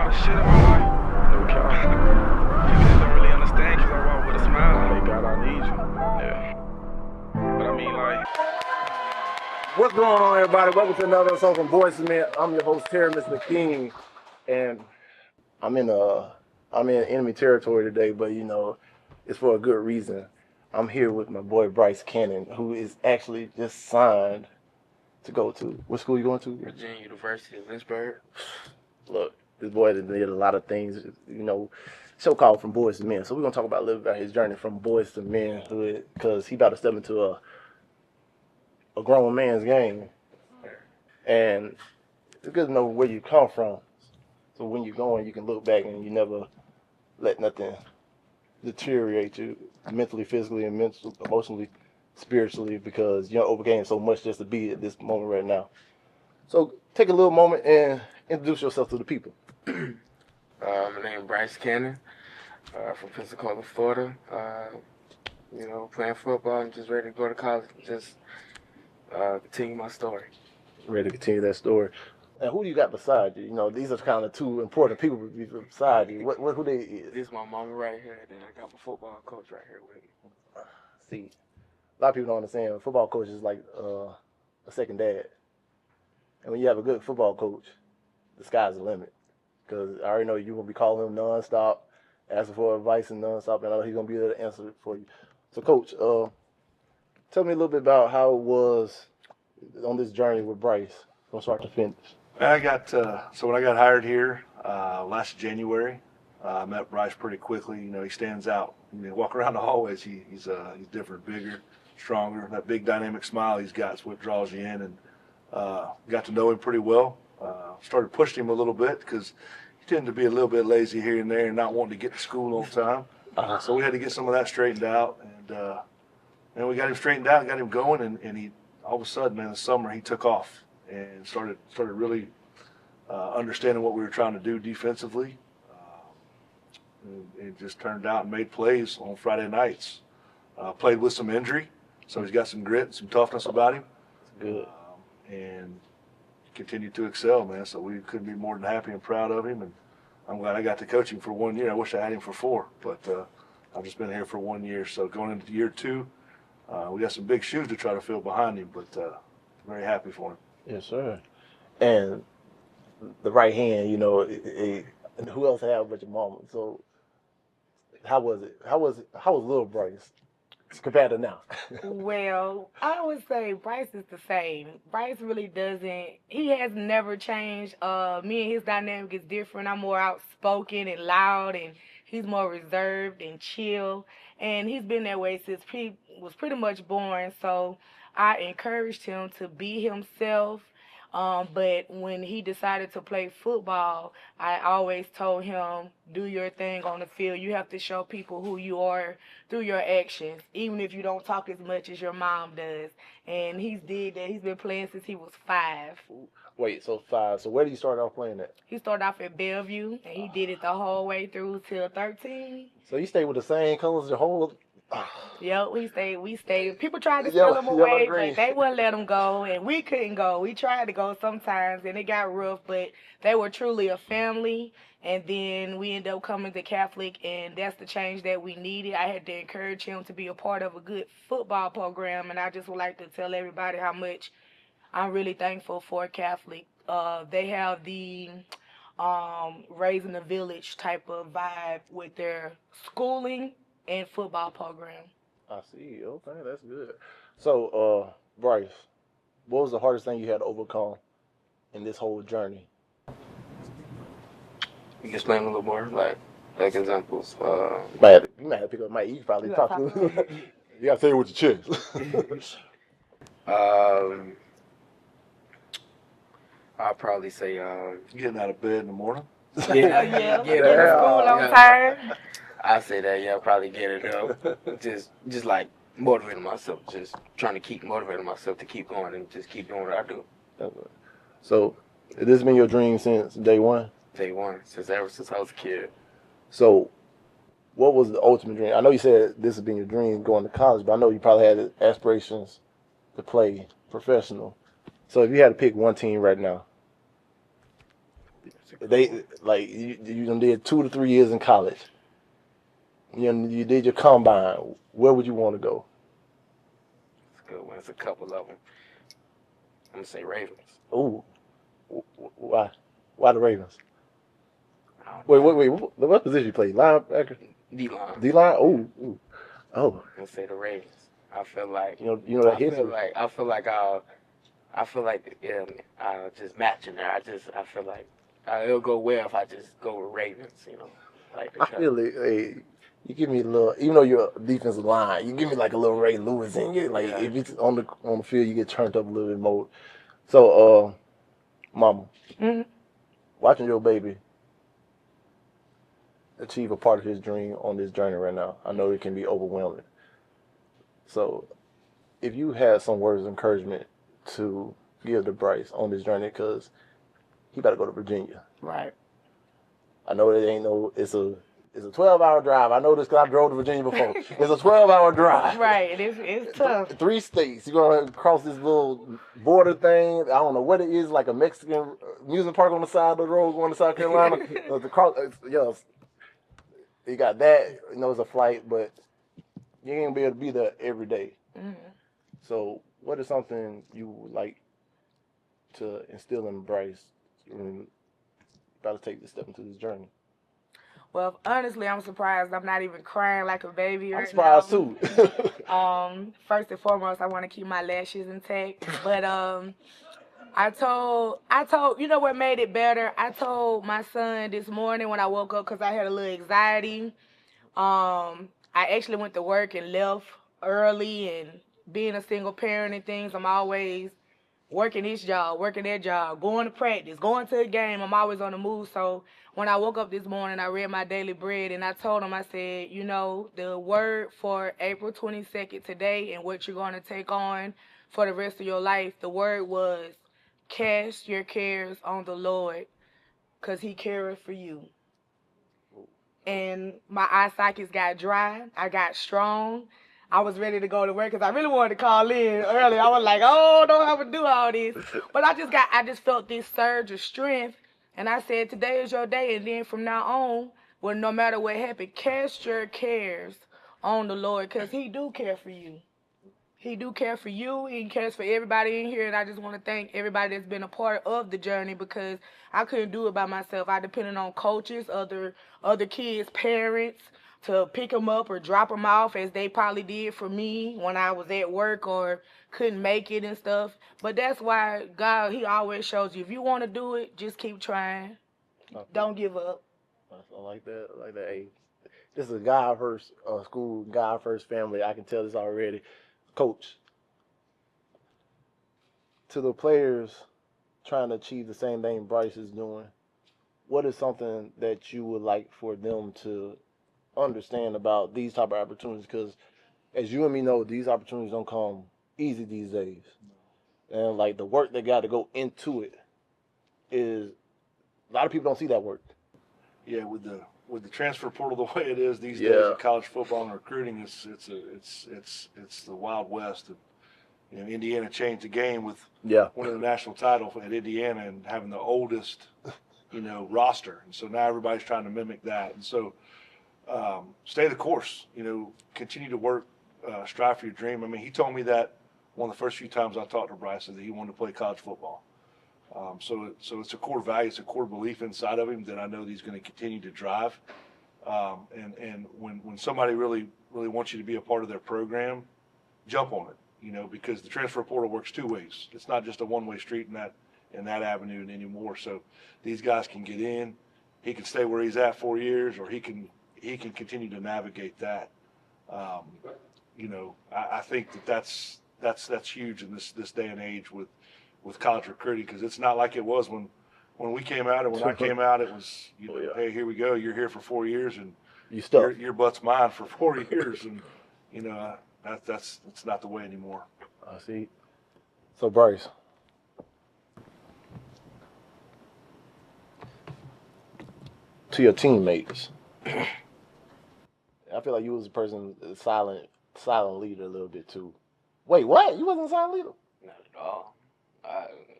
lot of shit in my life. No cap. People don't really understand because I walk with a smile. Hey, God, I need you. Yeah. But I mean, like. What's going on, everybody? Welcome to another episode from Boyz to Men. I'm your host, Mr. King, and I'm in enemy territory today, but you know, it's for a good reason. I'm here with my boy Bryce Cannon, who is actually just signed to go to what school you going to? Virginia University of Lynchburg. Look, this boy did a lot of things, you know, so-called from Boyz to Men. So we're gonna talk about a little bit about his journey from Boyz to Manhood, because he about to step into a grown man's game, and it's good to know where you come from. So when you're going, you can look back and you never let nothing deteriorate you mentally, physically, and emotionally, spiritually, because you overcame so much just to be at this moment right now. So take a little moment and introduce yourself to the people. My name is Bryce Cannon, from Pensacola, Florida. Playing football and just ready to go to college and just continue my story. Ready to continue that story. And who do you got beside you? You know, these are kind of two important people beside you. Who they is? This is my mama right here, and then I got my football coach right here with me. See, a lot of people don't understand. A football coach is like a second dad. And when you have a good football coach, the sky's the limit. Because I already know you're going to be calling him nonstop, asking for advice and nonstop, and I know he's going to be able to answer it for you. So, Coach, tell me a little bit about how it was on this journey with Bryce from start to finish. I got so when I got hired here last January, I met Bryce pretty quickly. You know, he stands out. You walk around the hallways, he's different, bigger, stronger. That big dynamic smile he's got is what draws you in, and got to know him pretty well. Started pushing him a little bit because he tended to be a little bit lazy here and there and not wanting to get to school all the time. So we had to get some of that straightened out, and we got him straightened out, got him going, and he all of a sudden, man, in the summer he took off and started really understanding what we were trying to do defensively. It just turned out and made plays on Friday nights. Played with some injury, so he's got some grit and some toughness about him. Good. And continued to excel, man. So we couldn't be more than happy and proud of him. And I'm glad I got to coach him for 1 year. I wish I had him for 4, but I've just been here for 1 year. So going into year 2, we got some big shoes to try to fill behind him, but very happy for him. Yes, sir. And the right hand, you know, who else have but your mama? So how was it? How was little Bryce compared to now? Well, I would say Bryce is the same. Bryce really doesn't. He has never changed. Me and his dynamic is different. I'm more outspoken and loud, and he's more reserved and chill. And he's been that way since he was pretty much born. So I encouraged him to be himself. But when he decided to play football, I always told him, do your thing on the field. You have to show people who you are through your actions, even if you don't talk as much as your mom does. And he's did that. He's been playing since he was 5. Wait, so 5. So where did you start off playing at? He started off at Bellevue, and he did it the whole way through till 13. So you stayed with the same colors the whole... Yep, we stayed. People tried to steal him away, but they wouldn't let him go, and we couldn't go. We tried to go sometimes, and it got rough, but they were truly a family. And then we ended up coming to Catholic, and that's the change that we needed. I had to encourage him to be a part of a good football program, and I just would like to tell everybody how much I'm really thankful for Catholic. They have the raising the village type of vibe with their schooling and football program. I see. Okay, that's good. So, Bryce, what was the hardest thing you had to overcome in this whole journey? You can explain a little more, like examples. You might have to pick up Mike. You probably talk to him. You got to say it with your chest. I'll probably say Getting out of bed in the morning. Get to School on time. I say that, yeah, probably get it up. just like motivating myself, just trying to keep motivating myself to keep going and just keep doing what I do. So, has this been your dream since day one? Day one, ever since I was a kid. So, what was the ultimate dream? I know you said this has been your dream going to college, but I know you probably had aspirations to play professional. So, if you had to pick one team right now, They like you done did 2 to 3 years in college. You did your combine. Where would you want to go? It's a good one. It's a couple of them. I'm gonna say Ravens. Ooh, why? Why the Ravens? I don't know. Wait. What position you play? Linebacker? D-line. D-line? Ooh. Oh, I'm gonna say the Ravens. I feel like you know that I history. feel like I'll just match in there. I feel like it'll go well if I just go with Ravens. Like the I feel it. Hey, you give me a little, even though you're a defensive line, you give me like a little Ray Lewis in you. Like Yeah. if it's on the field, you get turned up a little bit more. So, Mama, Mhm. watching your baby achieve a part of his dream on this journey right now, I know it can be overwhelming. So, if you had some words of encouragement to give to Bryce on this journey, because he got to go to Virginia. Right. I know it ain't no. It's a 12-hour drive. I know this because I drove to Virginia before. It's a 12-hour drive. Right. It's tough. 3 states. You're gonna cross this little border thing. I don't know what it is, like a Mexican amusement park on the side of the road going to South Carolina. You got that. It's a flight, but you ain't gonna be able to be there every day. Mhm. So, what is something you would like to instill in Bryce when you about to take this step into this journey? Well, honestly, I'm surprised I'm not even crying like a baby I'm right surprised now. too. First and foremost, I want to keep my lashes intact. But I told, you know what made it better? I told my son this morning when I woke up because I had a little anxiety. I actually went to work and left early, and being a single parent and things, I'm always working this job, working that job, going to practice, going to a game. I'm always on the move. So when I woke up this morning, I read my daily bread and I told him, I said, the word for April 22nd today and what you're going to take on for the rest of your life, the word was cast your cares on the Lord because he careth for you. And my eye sockets got dry. I got strong. I was ready to go to work because I really wanted to call in early. I was like, oh, don't have to do all this. But I just felt this surge of strength. And I said, today is your day. And then from now on, well, no matter what happened, cast your cares on the Lord because he do care for you. He do care for you. He cares for everybody in here. And I just want to thank everybody that's been a part of the journey because I couldn't do it by myself. I depended on coaches, other kids' parents to pick them up or drop them off as they probably did for me when I was at work or couldn't make it and stuff. But that's why God, he always shows you, if you want to do it, just keep trying. Don't give up. I like that. I like that. Hey, this is a God first school, God first family. I can tell this already. Coach, to the players trying to achieve the same thing Bryce is doing, what is something that you would like for them to understand about these type of opportunities? Because as you and me know, these opportunities don't come easy these days. And like the work they got to go into it is a lot of people don't see that work. Yeah, with the transfer portal the way it is these days Yeah. in college football and recruiting, it's the Wild West. Indiana changed the game with winning the national title at Indiana and having the oldest, roster, and so now everybody's trying to mimic that. And so, stay the course. Continue to work, strive for your dream. I mean, he told me that one of the first few times I talked to Bryce that he wanted to play college football. So it's a core value, it's a core belief inside of him that I know that he's going to continue to drive. And when somebody really wants you to be a part of their program, jump on it. Because the transfer portal works 2 ways. It's not just a one-way street in that avenue anymore. So these guys can get in. He can stay where he's at 4 years, or he can continue to navigate that. I think that's huge in this day and age with college recruiting, because it's not like it was when we came out, or when I came out. It was hey, here we go. You're here for 4 years, and your butt's mine for 4 years, and that's not the way anymore. I see. So Bryce, to your teammates, I feel like you was a person, silent leader a little bit too. Wait, what? You wasn't a silent leader? Not at all.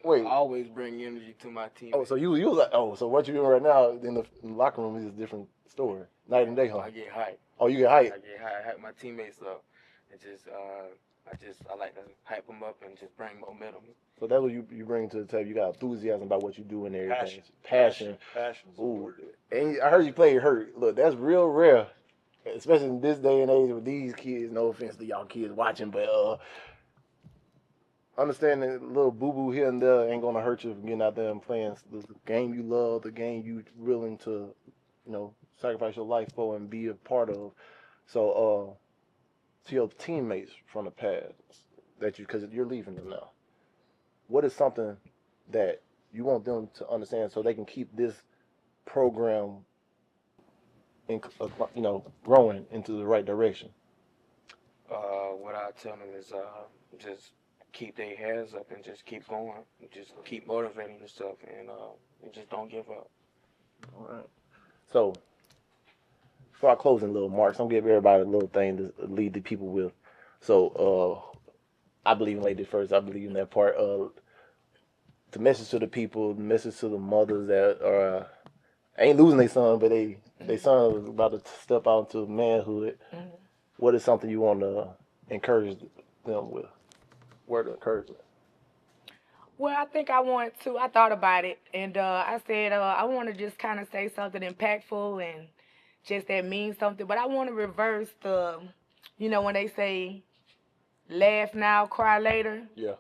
Wait. always bring energy to my team. Oh, so you was like, so what you doing right now in the locker room is a different story. Night and day, huh? I get hyped. Oh, you get hyped. I get hyped. I hype my teammates up. And I like to hype them up and just bring momentum. So that's what you bring to the table. You got enthusiasm about what you do and everything. Passion. Ooh, and I heard you play hurt. Look, that's real rare, especially in this day and age with these kids. No offense to y'all kids watching, but understanding a little boo boo here and there ain't gonna hurt you from getting out there and playing the game you love, the game you willing to, sacrifice your life for and be a part of. So, to your teammates from the past because you're leaving them now, what is something that you want them to understand so they can keep this program, growing into the right direction? What I tell them is just keep their heads up and just keep going. Just keep motivating yourself and just don't give up. All right. So, for our closing little marks, I'm gonna give everybody a little thing to lead the people with. So, I believe in ladies first. I believe in that part. The message to the people, the message to the mothers that ain't losing their son, but their son is about to step out into manhood. Mm-hmm. What is something you want to encourage them with? Word of encouragement. Well, I think I thought about it, and I said I want to just kind of say something impactful and just that means something, but I want to reverse the, when they say, laugh now, cry later. Yeah.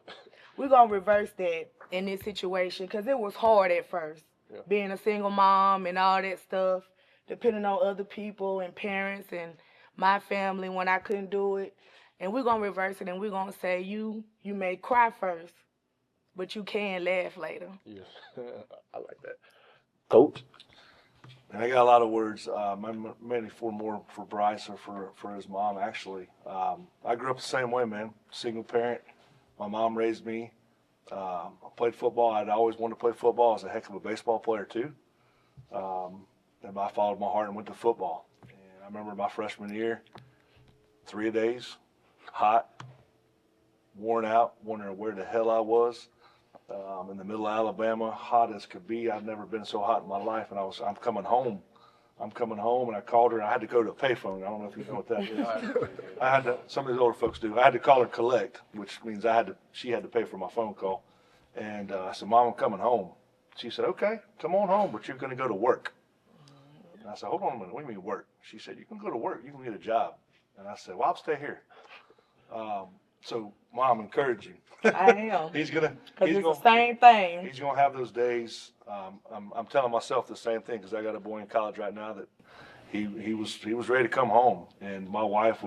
We're going to reverse that in this situation because it was hard at first, being a single mom and all that stuff, depending on other people and parents and my family when I couldn't do it. And we're going to reverse it and we're going to say you may cry first, but you can laugh later. Yeah, I like that. Coach? And I got a lot of words, mainly more for Bryce or for his mom, actually. I grew up the same way, man. Single parent. My mom raised me. I played football. I'd always wanted to play football. I was a heck of a baseball player, too. And I followed my heart and went to football. And I remember my freshman year, 3 days, hot, worn out, wondering where the hell I was. In the middle of Alabama, hot as could be. I've never been so hot in my life, and I'm coming home. And I called her, and I had to go to a payphone. I don't know if you know what that is. Some of these older folks do. I had to call her collect, which means she had to pay for my phone call. And I said, Mom, I'm coming home. She said, okay, come on home, but you're going to go to work. And I said, hold on a minute, what do you mean work? She said, you can go to work, you can get a job. And I said, well, I'll stay here. So, Mom, encourage you. I am. Because it's the same thing. He's going to have those days. I'm telling myself the same thing because I got a boy in college right now that he was ready to come home. And my wife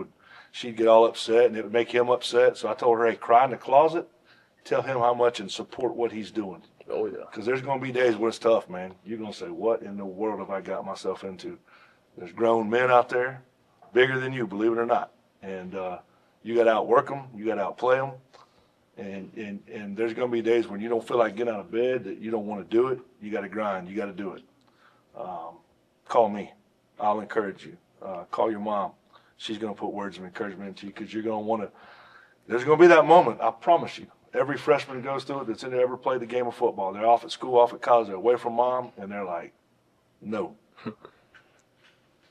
she'd get all upset and it would make him upset. So I told her, hey, cry in the closet, tell him how much and support what he's doing. Oh, yeah. Because there's going to be days where it's tough, man. You're going to say, what in the world have I got myself into? There's grown men out there, bigger than you, believe it or not. And you got to outwork them. You got to outplay them. And there's going to be days when you don't feel like getting out of bed, that you don't want to do it. You got to grind. You got to do it. Call me. I'll encourage you. Call your mom. She's going to put words of encouragement into you because you're going to want to. There's going to be that moment, I promise you. Every freshman that goes through it that's ever played the game of football, they're off at school, off at college, they're away from mom, and they're like, no.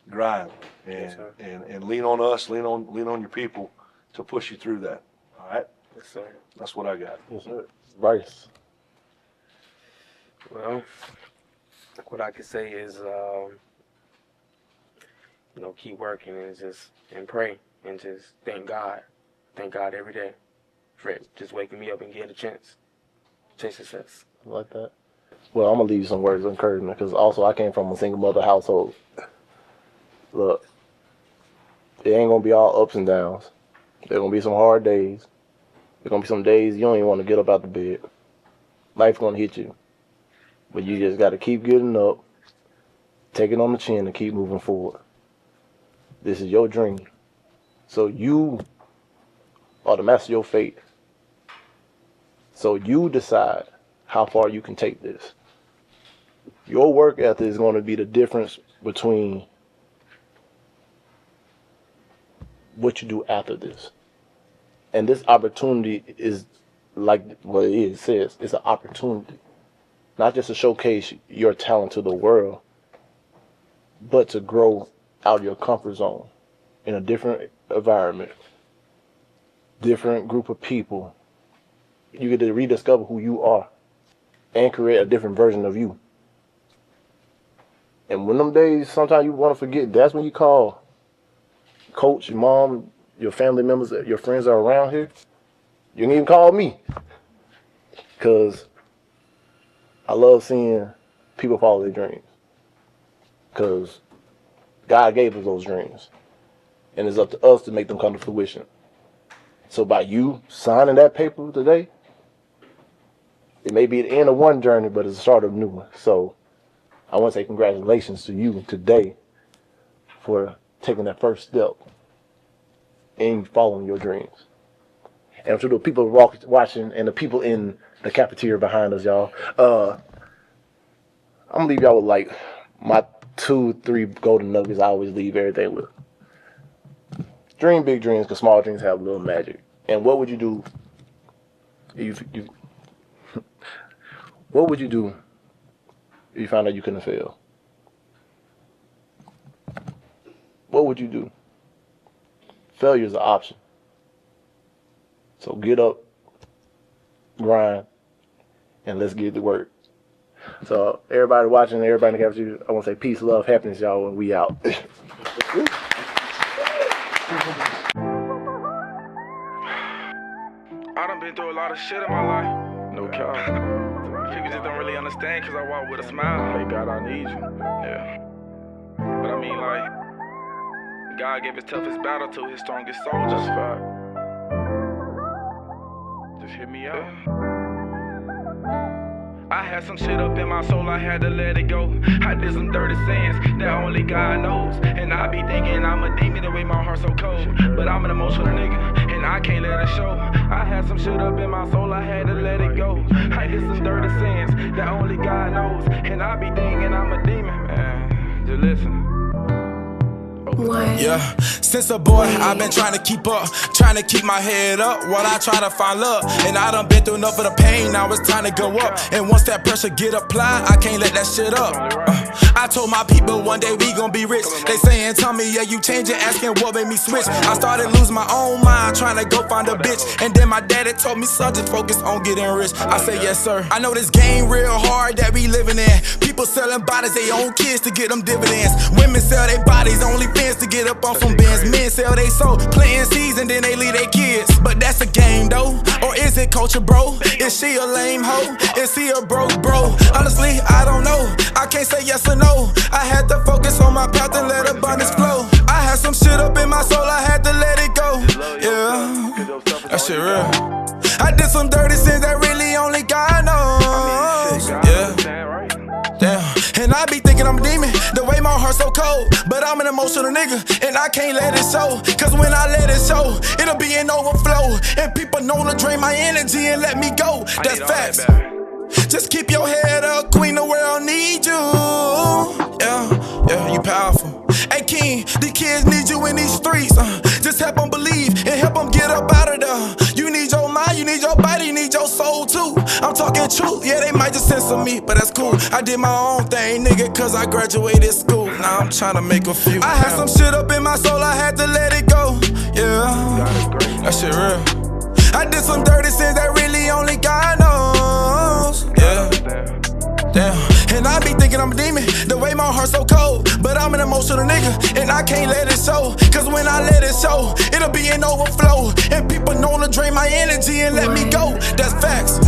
Grind and lean on us, lean on your people to push you through that. All right? Yes, sir. That's what I got. Yes, sir. Bryce. Well, what I can say is, keep working and pray and just thank God. Thank God every day for just waking me up and getting a chance to success. I like that. Well, I'm going to leave you some words of encouragement because also I came from a single mother household. Look, it ain't going to be all ups and downs. There going to be some hard days. There going to be some days you don't even want to get up out the bed. Life's going to hit you. But you just got to keep getting up, take it on the chin, and keep moving forward. This is your dream. So you are the master of your fate. So you decide how far you can take this. Your work ethic is going to be the difference between what you do after this. And this opportunity is like what it says, it's an opportunity. Not just to showcase your talent to the world, but to grow out of your comfort zone in a different environment, different group of people. You get to rediscover who you are and create a different version of you. And when them days, sometimes you want to forget, that's when you call coach, your mom, your family members, your friends are around here. You can even call me. Because I love seeing people follow their dreams. Because God gave us those dreams. And it's up to us to make them come to fruition. So by you signing that paper today, it may be the end of one journey, but it's the start of a new one. So I want to say congratulations to you today for taking that first step in following your dreams. And to the people watching and the people in the cafeteria behind us, y'all, I'm going to leave y'all with like my 2-3 golden nuggets I always leave everything with. Dream big dreams, because small dreams have a little magic. And what would you do if what would you do if you found out you couldn't fail? What would you do? Failure is an option. So get up, grind, and let's get to work. So everybody watching, everybody in the cafeteria, I want to say peace, love, happiness, y'all, when we out. I done been through a lot of shit in my life. No cap. People just don't really understand because I walk with a smile. Hey, God, I need you. Yeah. But I mean, like, God gave his toughest battle to his strongest soldiers. Fact. Just hear me out. I had some shit up in my soul, I had to let it go. I did some dirty sins that only God knows. And I be thinking I'm a demon the way my heart's so cold. But I'm an emotional nigga, and I can't let it show. I had some shit up in my soul, I had to let it go. I did some dirty sins that only God knows. And I be thinking I'm a demon, man. Just listen. Yeah, since a boy, I've been trying to keep up, trying to keep my head up while I try to find love. And I done been through enough of the pain, now it's time to go up. And once that pressure get applied, I can't let that shit up. I told my people one day we gon' be rich. They saying, tell me, yeah, you changing, asking what made me switch. I started losing my own mind, trying to go find a bitch. And then my daddy told me, son, just focus on getting rich. I say, yes, sir. I know this game real hard that we living in. People selling bodies, they own kids to get them dividends. Women sell their bodies, only fans to get up on some bins. Men sell they soul, planting seeds and then they leave their kids. But that's a game though, or is it culture, bro? Is she a lame hoe? Is he a broke bro? Honestly, I don't know, I can't say yes or no. I had to focus on my path and let abundance flow. I had some shit up in my soul, I had to let it go. Yeah, that shit real. I did some dirty sins that really only God knows. Yeah, damn. And I be thinking I'm a demon, the way my heart's so cold. But I'm an emotional nigga, and I can't let it show. Cause when I let it show, it'll be an overflow. And people know to drain my energy and let me go. That's facts. Just keep your head up, queen, the world need you. Yeah, you powerful. Hey King, these kids need you in these streets. Just help them believe and help them get up out of there. You need your mind, you need your body, you need your soul too. I'm talking truth, yeah, they might just censor me, but that's cool. I did my own thing, nigga, cause I graduated school. Now I'm trying to make a few. I had some shit up in my soul, I had to let it go. Yeah, that shit real. I did some dirty sins that really only God knows. Yeah, damn. And I be thinking I'm a demon, the way my heart's so cold. But I'm an emotional nigga, and I can't let it show. Cause when I let it show, it'll be an overflow. And people know to drain my energy and let me go. That's facts.